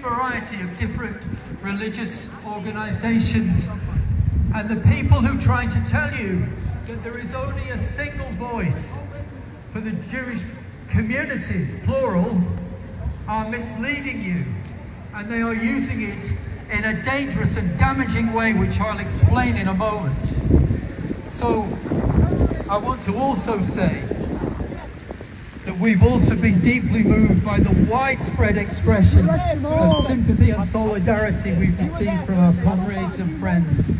variety of different religious organizations, and the people who try to tell you that there is only a single voice for the Jewish communities, plural, are misleading you, and they are using it in a dangerous and damaging way, which I'll explain in a moment. So I want to also say that we've also been deeply moved by the widespread expressions of sympathy and solidarity we've received from our comrades and friends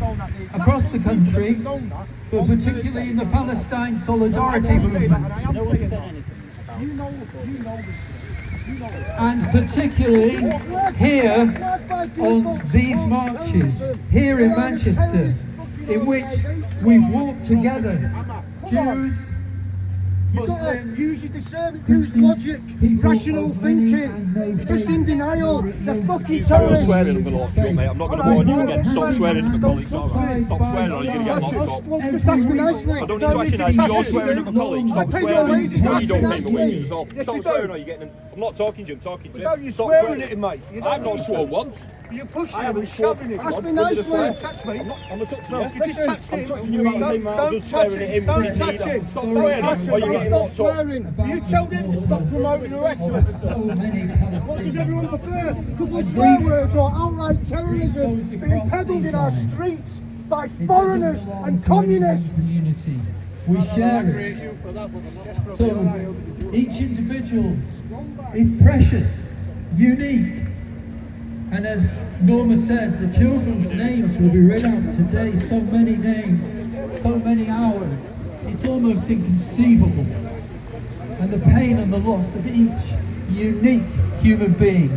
across the country, but particularly in the Palestine solidarity movement. And particularly here on these marches, here in Manchester, in which we've walked together, Jews, Muslims, use your discernment, use logic, rational thinking. You're just in denial. They're fucking terrorists. Stop swearing, I'm going to lock you, mate. I'm not going to warn you again. Stop swearing at my colleagues, alright? Stop swearing or you're going to get locked up. Well, just ask me nicely. I don't need to ask you nicely. You're swearing at my colleagues. Stop swearing. You don't pay my wages at all. Stop swearing or you're getting... I'm not talking to you, I'm talking to you. Stop swearing at him, mate. I've not sworn once. You're pushing him and shoving him. Ask me nicely. Touch me. I'm not touching you. You just touched him. I'm touching you about the same amount as swearing at him. Don't touch him. Stop swearing or you're getting locked up. You told him to stop promoting the rest of us. What does everyone prefer? A couple of swear words or outright terrorism being peddled in our streets by foreigners and communists? We share it. So each individual is precious, unique. And as Norma said, the children's names will be read out today. So many names, so many hours. It's almost inconceivable. And the pain and the loss of each unique human being.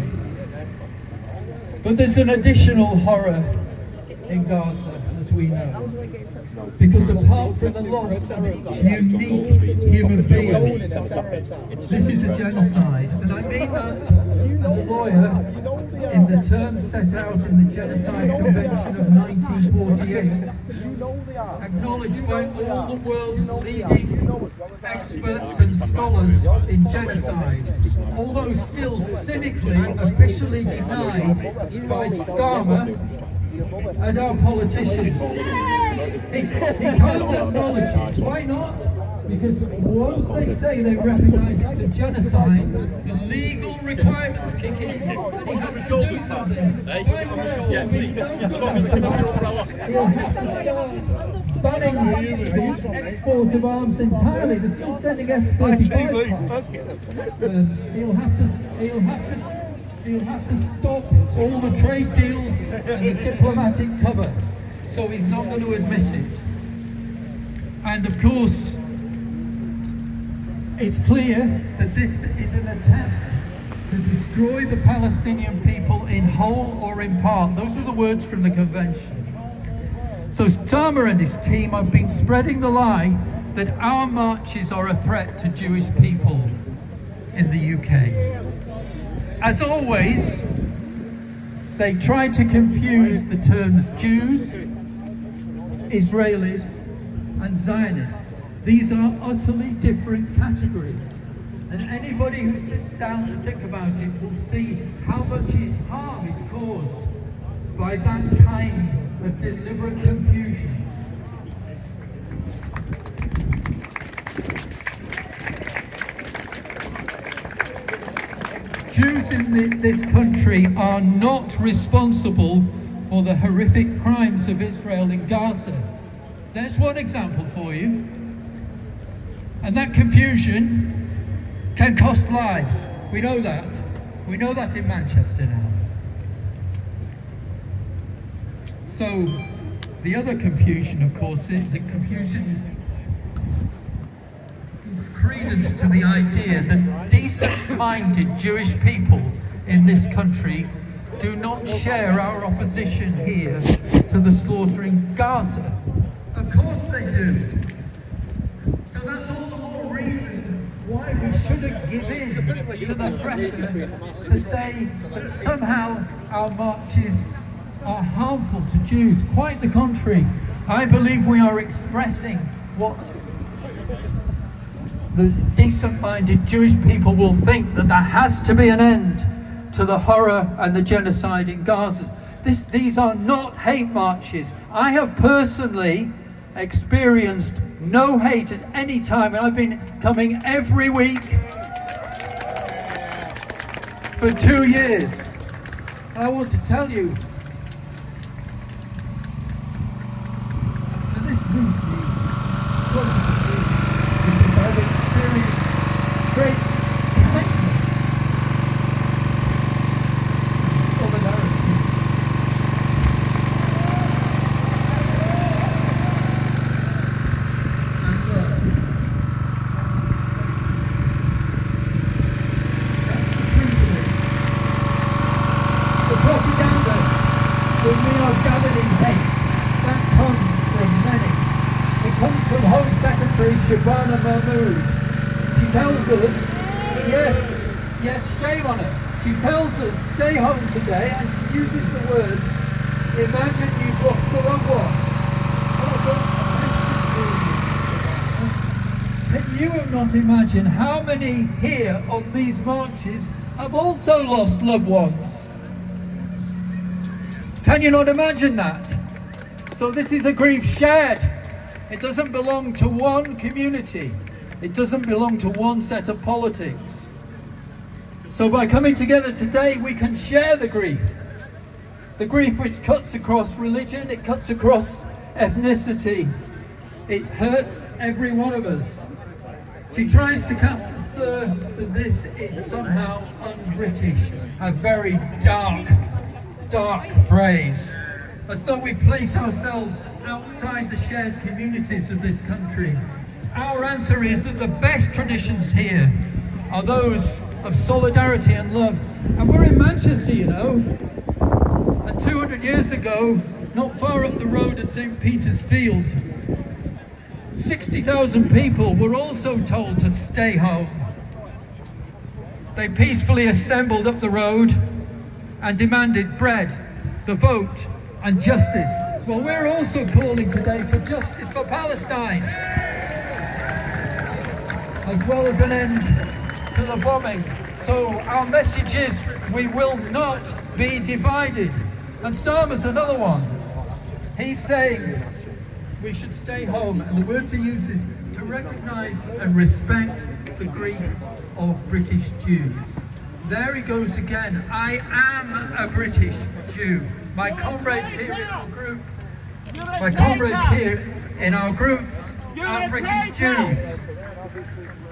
But there's an additional horror in Gaza, as we know. Because apart from the loss of each unique human being, this is a genocide. And I mean that as a lawyer, in the terms set out in the Genocide Convention of 1948, acknowledged by all the world's leading experts and scholars in genocide, although still cynically, officially denied by Starmer and our politicians. He can't acknowledge it. Why not? Because once they say they recognise it's a genocide, the legal requirements kick in, and he has to do something. He'll have to start banning the export of arms entirely. They're still sending F-35 He'll have to stop all the trade deals and the diplomatic cover. So he's not going to admit it. And of course, it's clear that this is an attempt to destroy the Palestinian people in whole or in part. Those are the words from the convention. So Starmer and his team have been spreading the lie that our marches are a threat to Jewish people in the UK. As always, they try to confuse the terms Jews, Israelis, and Zionists. These are utterly different categories. And anybody who sits down to think about it will see how much harm is caused by that kind of deliberate confusion. Jews in this country are not responsible for the horrific crimes of Israel in Gaza. There's one example for you. And that confusion can cost lives. We know that. We know that in Manchester now. So the other confusion, of course, is the confusion gives credence to the idea that decent-minded Jewish people in this country do not share our opposition here to the slaughter in Gaza. Of course they do. So that's all the more reason why we shouldn't give in to the pressure to say that somehow our marches are harmful to Jews. Quite the contrary. I believe we are expressing what the decent-minded Jewish people will think, that there has to be an end to the horror and the genocide in Gaza. These are not hate marches. I have personally experienced no hate at any time, and I've been coming every week for 2 years. And I want to tell you, and this moves me constantly, because I've experienced great kindness, solidarity. And love. That's the truth of it. The propaganda that we are gathered in hate, that comes from many. It comes from Home Secretary Shabana Mahmood. She tells us, yes, shame on her. She tells us, stay home today, and she uses the words, imagine you've lost a loved one. Can you not imagine how many here on these marches have also lost loved ones? Can you not imagine that? So this is a grief shared. It doesn't belong to one community. It doesn't belong to one set of politics. So by coming together today, we can share the grief. The grief which cuts across religion, it cuts across ethnicity. It hurts every one of us. She tries to cast the slur that this is somehow un-British, a very dark phrase, as though we place ourselves outside the shared communities of this country. Our answer is that the best traditions here are those of solidarity and love. And we're in Manchester, you know, and 200 years ago, not far up the road at St. Peter's Field, 60,000 people were also told to stay home. They peacefully assembled up the road and demanded bread, the vote, and justice. Well, we're also calling today for justice for Palestine, as well as an end to the bombing. So our message is, we will not be divided. And Sama's another one. He's saying we should stay home, and the words he uses, to recognise and respect the grief of British Jews. There he goes again. I am a British Jew. My comrades here in our group, are British Jews.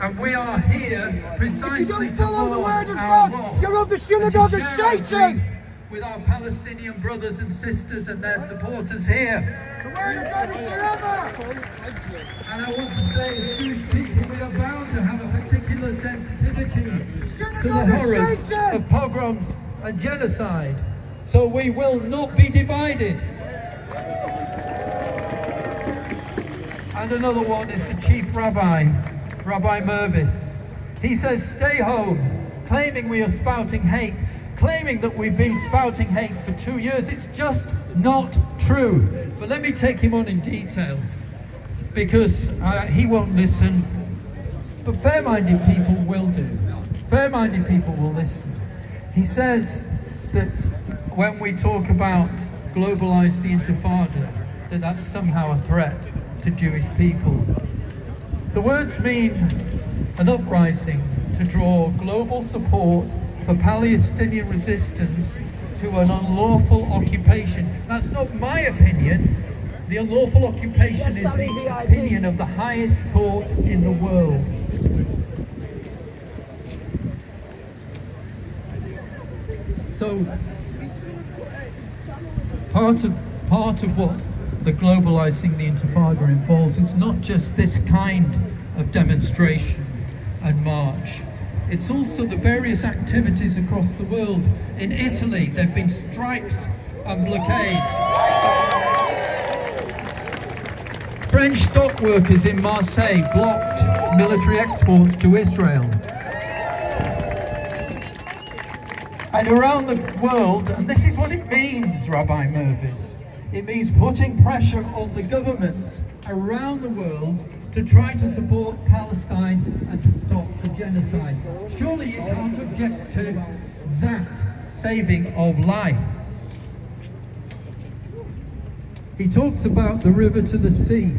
And we are here precisely to mourn our loss. You're of the synagogue of Satan! With our Palestinian brothers and sisters and their supporters here. The word of God is forever! And I want to say, as Jewish people, we are bound to have a particular sensitivity to the horrors of pogroms and genocide. So we will not be divided. And another one is the chief rabbi, Rabbi Mervis. He says, stay home, claiming we are spouting hate, claiming that we've been spouting hate for 2 years. It's just not true. But let me take him on in detail, because he won't listen. But fair-minded people will do. Fair-minded people will listen. He says that when we talk about globalize the Intifada, that that's somehow a threat to Jewish people. The words mean an uprising to draw global support for Palestinian resistance to an unlawful occupation. That's not my opinion. The unlawful occupation is the opinion of the highest court in the world. So part of what the globalizing the Intifada involves is not just this kind of demonstration and march. It's also the various activities across the world. In Italy, there have been strikes and blockades. French dock workers in Marseille blocked military exports to Israel. And around the world, and this is what it means, Rabbi Mervis, it means putting pressure on the governments around the world to try to support Palestine and to stop the genocide. Surely you can't object to that. saving of life. He talks about the river to the sea.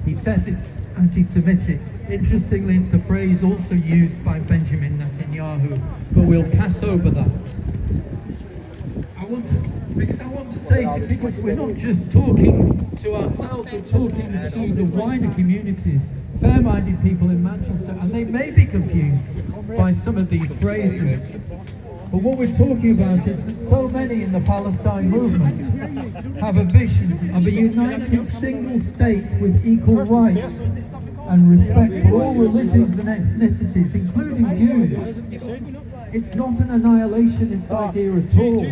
He says it's anti-Semitic. Interestingly, it's a phrase also used by Benjamin Netanyahu, but we'll pass over that. I want to say, because we're not just talking to ourselves, we're talking to the wider communities, fair-minded people in Manchester, and they may be confused by some of these phrases. But what we're talking about is that so many in the Palestine movement have a vision of a united single state with equal rights and respect for all religions and ethnicities, including Jews. It's not an annihilationist idea at all.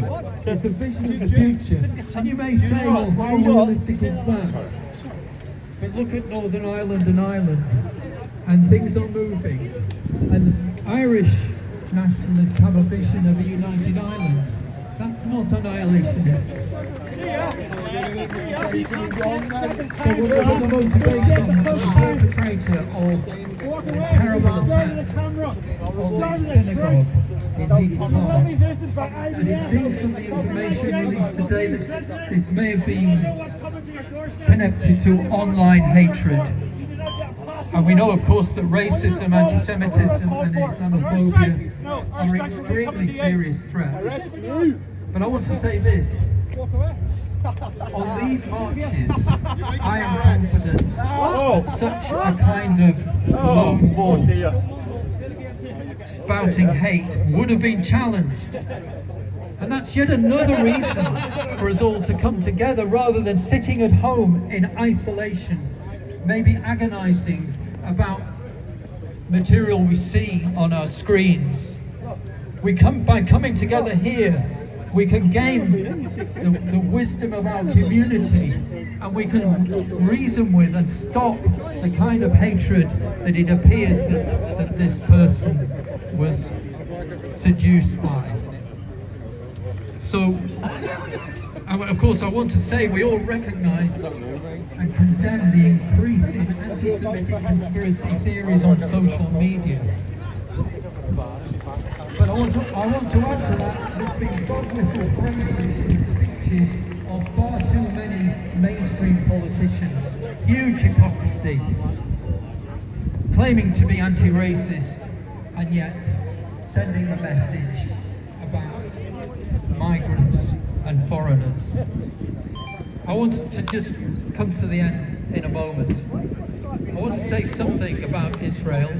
It's a vision of the future. And you may say, well, how realistic is that? But look at Northern Ireland and Ireland, and things are moving. And Irish nationalists have a vision of a united Ireland. That's not annihilationist. So whatever the motivation of the perpetrator of the terrible attack on the synagogue in Heaton Park, and it seems from the information released today that this may have been connected to online hatred. And we know, of course, that racism, anti-Semitism and Islamophobia are extremely serious threats. But I want to say this. On these marches, I am confident that such a kind of lone wolf spouting hate would have been challenged. And that's yet another reason for us all to come together rather than sitting at home in isolation, maybe agonizing about material we see on our screens. By coming together here, we can gain the wisdom of our community, and we can reason with and stop the kind of hatred that it appears that this person was seduced by. So, of course, I want to say we all recognize and condemn the increasing anti-Semitic conspiracy theories on social media. But I want to add to that there's been dogmatic phrases and speeches of far too many mainstream politicians, huge hypocrisy, claiming to be anti-racist and yet sending a message about migrants and foreigners. I want to just come to the end in a moment. I want to say something about Israel.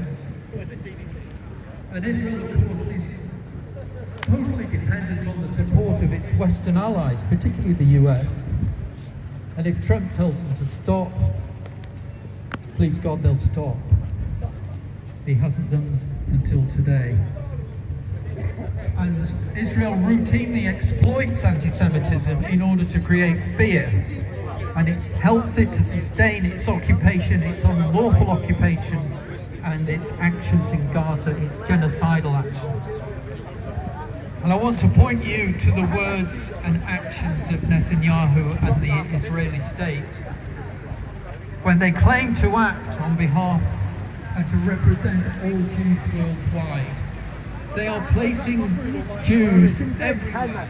And Israel, of course, is totally dependent on the support of its Western allies, particularly the US. And if Trump tells them to stop, please God, they'll stop. He hasn't done until today. And Israel routinely exploits anti-Semitism in order to create fear. And it helps it to sustain its occupation, its unlawful occupation, and its actions in Gaza, its genocidal actions. And I want to point you to the words and actions of Netanyahu and the Israeli state when they claim to act on behalf and to represent all Jews worldwide. They are placing Jews everywhere.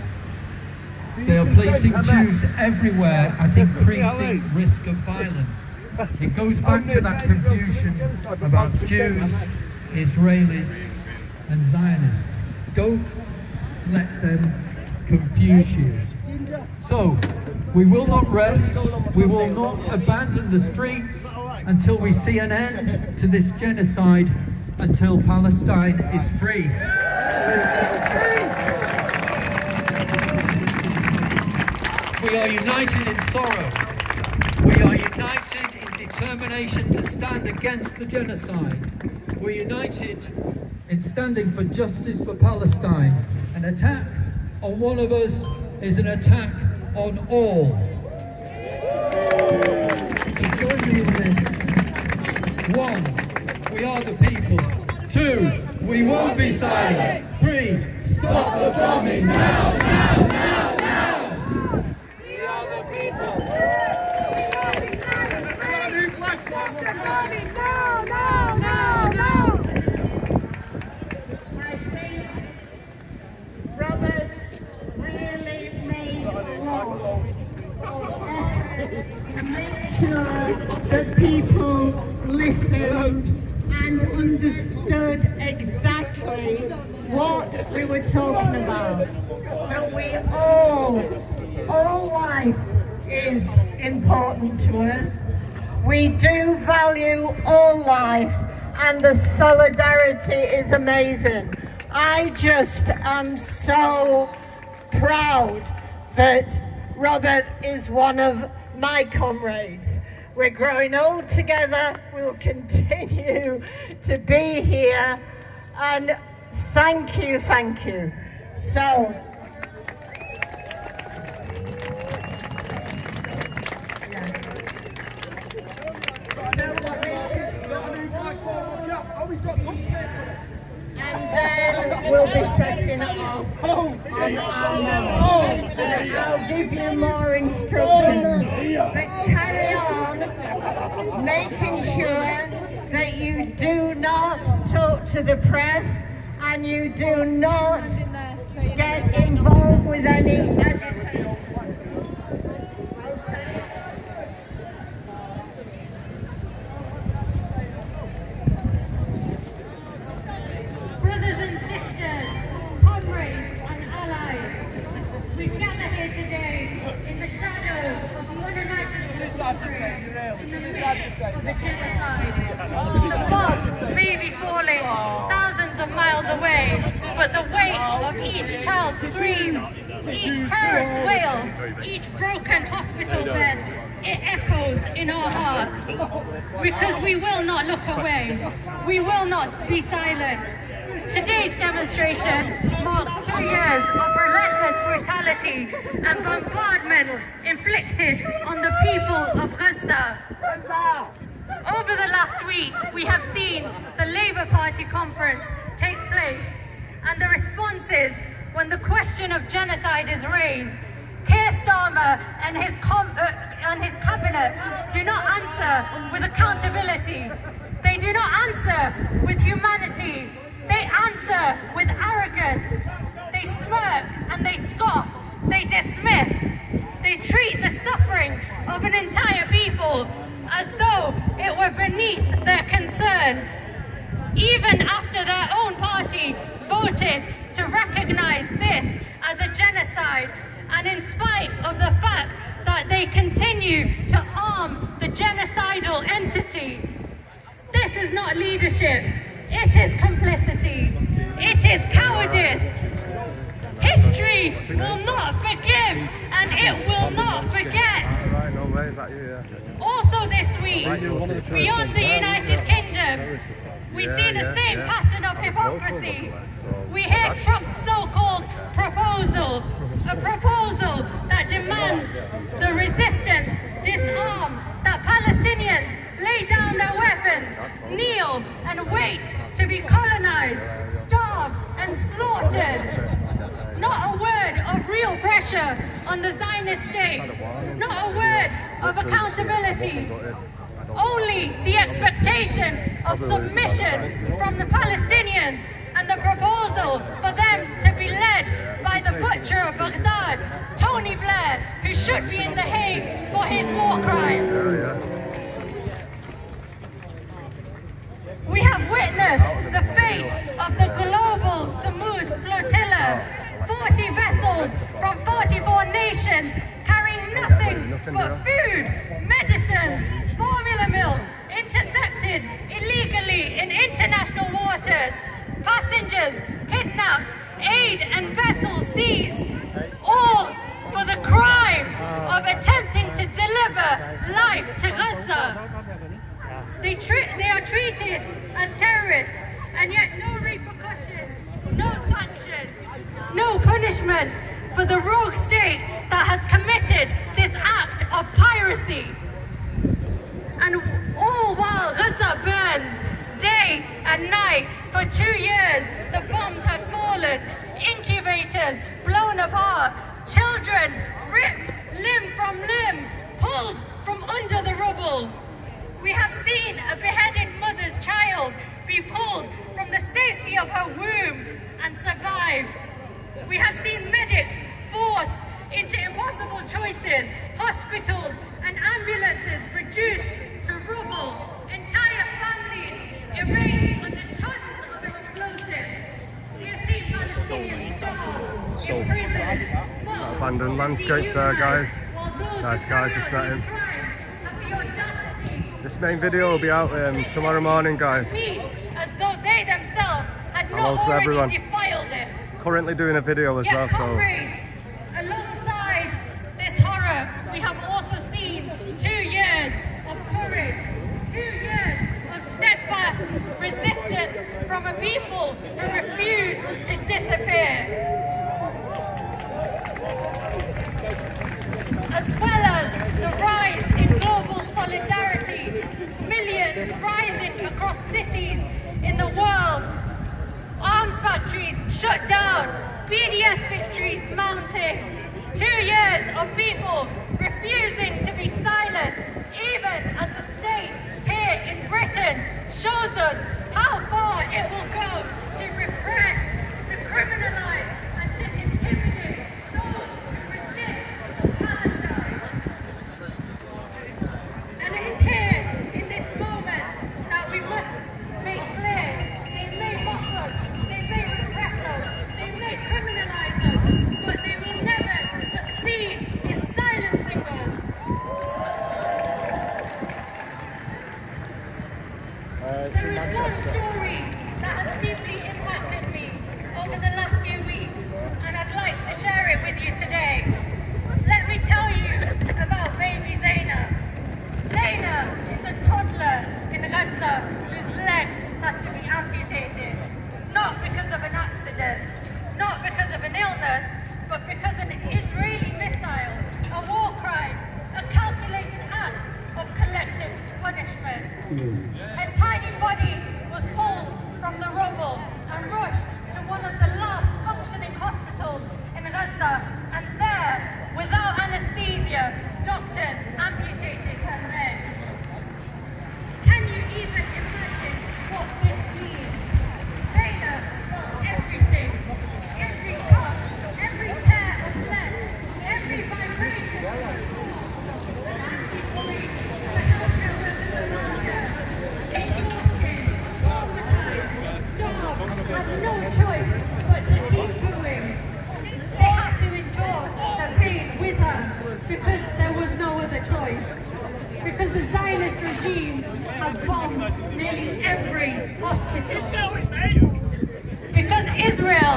They are placing Jews everywhere at increasing risk of violence. It goes back to that confusion about Jews, Israelis, and Zionists. Don't let them confuse you. So, we will not rest, we will not abandon the streets until we see an end to this genocide, until Palestine is free. We are united in sorrow. We are united in determination to stand against the genocide. We're united in standing for justice for Palestine. An attack on one of us is an attack on all. So join me in this. 1, we are the people. 2, we won't be silent. 3, stop the bombing now, now, now, now. We are the people. Stop the bombing now, now, now, now. Brothers to make sure that people listened and understood exactly what we were talking about. That we all life is important to us. We do value all life, and the solidarity is amazing. I just am so proud that Robert is one of my comrades. We're growing old together, we'll continue to be here, and thank you. So, and then we'll be setting off on our notes. And I'll give you more instructions. But carry on making sure that you do not talk to the press and you do not get involved with any agitation. Brothers and sisters, comrades and allies, we gather here today in the shadow of the unimaginable suffering, in the midst of a genocide. The bombs may be falling thousands of miles away, but the weight of each child's scream, each parent's wail, each broken hospital bed, it echoes in our hearts. Because we will not look away. We will not be silent. Today's demonstration marks 2 years of relentless brutality and bombardment inflicted on the people of Gaza. Over the last week, we have seen the Labour Party conference take place, and the responses when the question of genocide is raised. Keir Starmer and his cabinet do not answer with accountability. They do not answer with humanity. They answer with arrogance. They smirk and they scoff. They dismiss. They treat the suffering of an entire people as though it were beneath their concern. Even after their own party voted to recognize this as a genocide, and in spite of the fact that they continue to arm the genocidal entity. This is not leadership, it is complicity, it is cowardice. History will not forgive and it will not forget. Also this week, beyond the United Kingdom, we see the same pattern of hypocrisy. We hear Trump's so-called proposal, a proposal that demands the resistance disarm, that Palestinians lay down their weapons, kneel and wait to be colonized, starved and slaughtered. Not a word of real pressure on the Zionist state, not a word of accountability. Only the expectation of submission from the Palestinians and the proposal for them to be led by the butcher of Baghdad, Tony Blair, who should be in The Hague for his war crimes. We have witnessed the fate of the global Samud flotilla, 40 vessels from 44 nations carrying nothing but food, medicines, formula milk, intercepted illegally in international waters, passengers kidnapped, aid and vessels seized, all for the crime of attempting to deliver life to Gaza. They are treated as terrorists, and yet no repercussions, no sanctions, no punishment for the rogue state that has committed this act of piracy. And all while Gaza burns day and night, for 2 years the bombs have fallen, incubators blown apart, children ripped limb from limb, pulled from under the rubble. We have seen a beheaded mother's child be pulled from the safety of her womb and survive. We have seen medics forced into impossible choices, hospitals and ambulances Abandoned landscapes there, guys. Nice guy, just met him. This main video will be out tomorrow morning, guys. As though they themselves had Hello not to already everyone. defiled it. Currently doing a video as well, so Comrades, alongside this horror, we have also seen 2 years of courage, 2 years of steadfast resistance from a people who refuse to disappear. As well as the rise in global solidarity, millions rising across cities in the world, arms factories shut down, BDS victories mounting, 2 years of people refusing to be silent, even as the state here in Britain shows us how far it will go to repress, to criminalise and to intimidate those who resist Palestine. And it is here in this moment that we must make clear they may mock us, they may repress us, they may criminalise us, but they will never succeed in silencing us. There is one story that has deeply impacted me over the last few weeks, and I'd like to share it with you today. Let me tell you about baby Zaina. Zaina is a toddler in Gaza whose leg had to be amputated, not because of an accident, not because of an illness, but because an Israeli missile, a war crime, a calculated act of collective punishment. Her tiny body was pulled from the rubble and rushed to one of the last functioning hospitals in Gaza, and there, without anesthesia, doctors amputated her leg. Can you even imagine what this means? Zaina felt everything, every cut, every tear of flesh, every vibration of the floor. And as she worried, the healthcare workers around her, exhausted, traumatized, starved, had no choice but to keep going. They had to endure the pain with her because there was no other choice. Because the Zionist regime has bombed nearly every hospital. Because Israel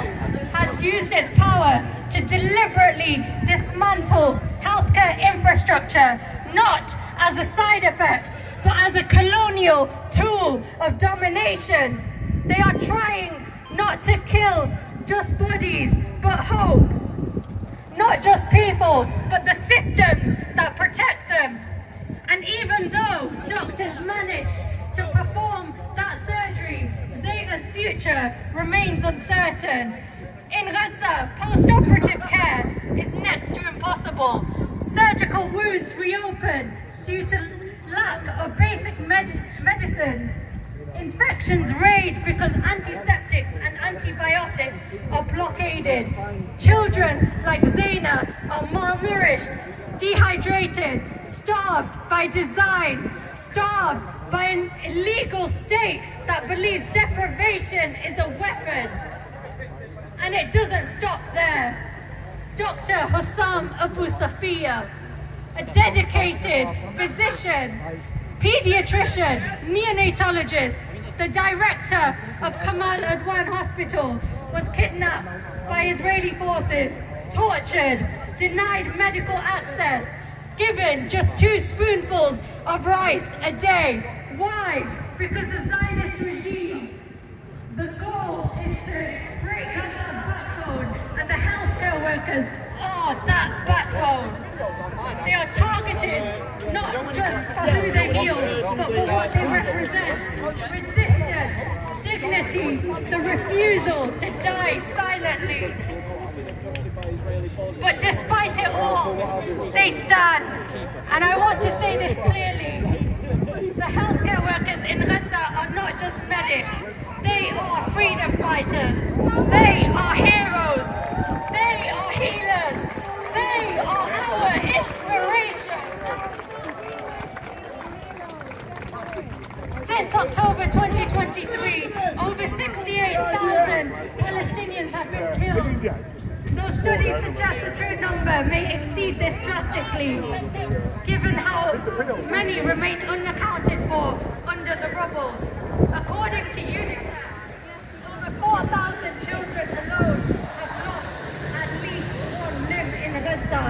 has used its power to deliberately dismantle healthcare infrastructure, not as a side effect, but as a colonial tool of domination. They are trying not to kill just bodies, but hope. Not just people, but the systems that protect them. And even though doctors manage to perform that surgery, Zaina's future remains uncertain. In Gaza, post-operative care is next to impossible. Surgical wounds reopen due to lack of basic medicines. Infections rage because antiseptics and antibiotics are blockaded. Children like Zaina are malnourished, dehydrated, starved by design, starved by an illegal state that believes deprivation is a weapon. And it doesn't stop there. Dr. Hossam Abu Safiya, a dedicated physician, pediatrician, neonatologist, the director of Kamal Adwan Hospital, was kidnapped by Israeli forces, tortured, denied medical access, given just 2 spoonfuls of rice a day. Why? Because the Zionist regime, the goal is to break Gaza's backbone, and the healthcare workers are that backbone. They are targeted not just for who they heal, but for what they represent. Resistance, dignity, the refusal to die silently. But despite it all, they stand. And I want to say this clearly. The healthcare workers in Gaza are not just medics. They are freedom fighters. They are heroes. They are healers. They are our inspiration. Since October 2023, over 68,000 Palestinians have been killed. Those studies suggest the number may exceed this drastically, given how many remain unaccounted for under the rubble. According to UNICEF, over 4,000 children alone have lost at least one limb in Gaza.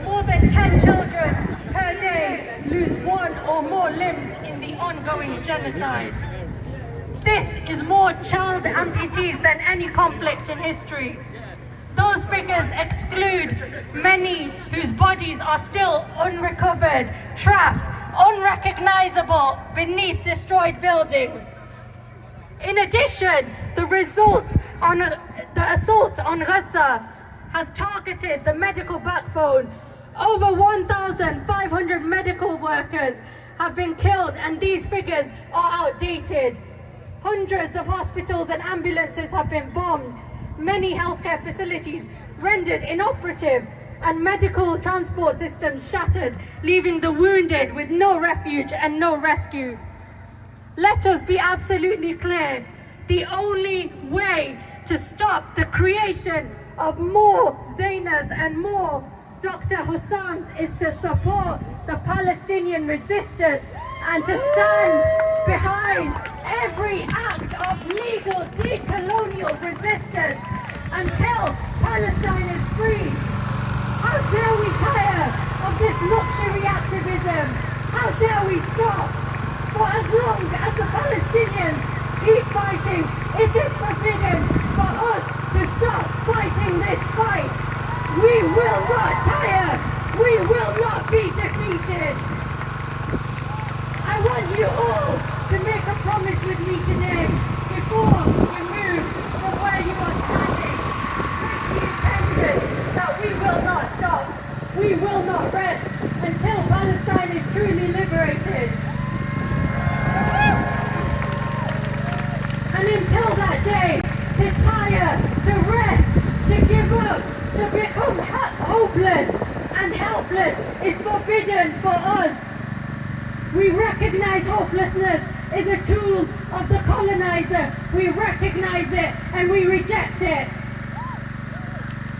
More than 10 children per day lose one or more limbs in the ongoing genocide. This is more child amputees than any conflict in history. Those figures exclude many whose bodies are still unrecovered, trapped, unrecognizable beneath destroyed buildings. In addition, the assault on Gaza has targeted the medical backbone. Over 1,500 medical workers have been killed, and these figures are outdated. Hundreds of hospitals and ambulances have been bombed, many healthcare facilities rendered inoperative, and medical transport systems shattered, leaving the wounded with no refuge and no rescue. Let us be absolutely clear. The only way to stop the creation of more Zainas and more Dr. Hussams is to support the Palestinian resistance and to stand behind every act of legal decolonial resistance until Palestine is free. How dare we tire of this luxury activism? How dare we stop? For as long as the Palestinians keep fighting, it is forbidden for us to stop fighting this fight. We will not tire. We will not be defeated. I want you all to make a promise with me today before you move from where you are standing. Take the intention that we will not stop. We will not rest until Palestine is truly liberated. And until that day, to tire, to rest, to give up, to become hopeless and helpless is forbidden for us. We recognize hopelessness is a tool of the colonizer. We recognize it and we reject it.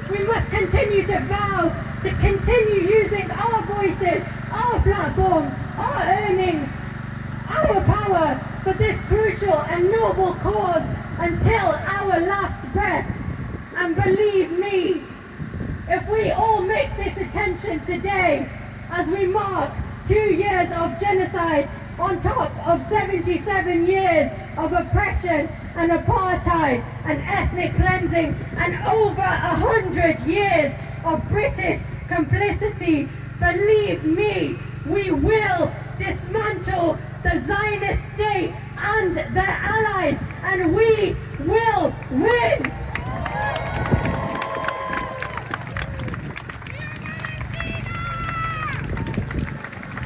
We must continue to vow to continue using our voices, our platforms, our earnings, our power for this crucial and noble cause until our last breath. And believe me, if we all make this attention today, as we mark 2 years of genocide on top of 77 years of oppression and apartheid and ethnic cleansing and over 100 years of British complicity, believe me, we will dismantle the Zionist state and their allies, and we will win!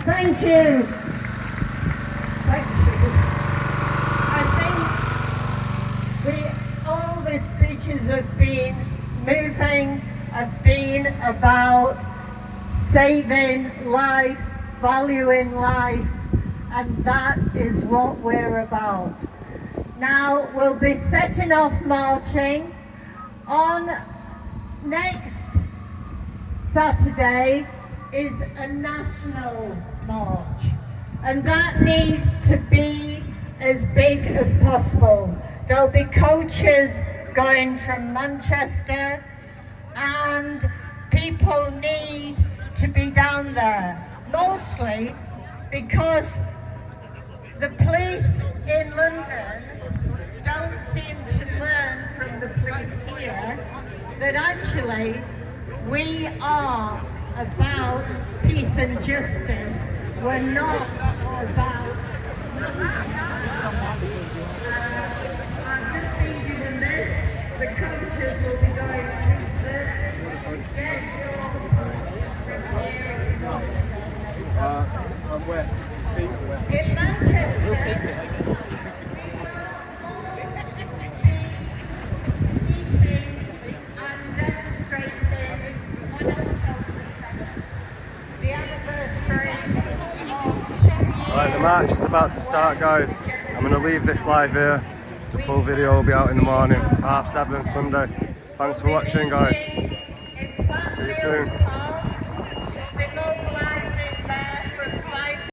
Thank you. Thank you. I think all the speeches have been moving, have been about saving life, valuing life, and that is what we're about. Now we'll be setting off marching on next Saturday is a national march, and that needs to be as big as possible. There'll be coaches going from Manchester, and people need to be down there, mostly because the police in London don't seem to learn from the police here that actually we are about peace and justice. We're not about I'm just reading in this, the coaches will be going through this. Get your from here. I'm west. In Manchester, Right, the march is about to start, guys. I'm going to leave this live here. The full video will be out in the morning, 7:30 Sunday. Thanks for watching, guys. See you soon. soon.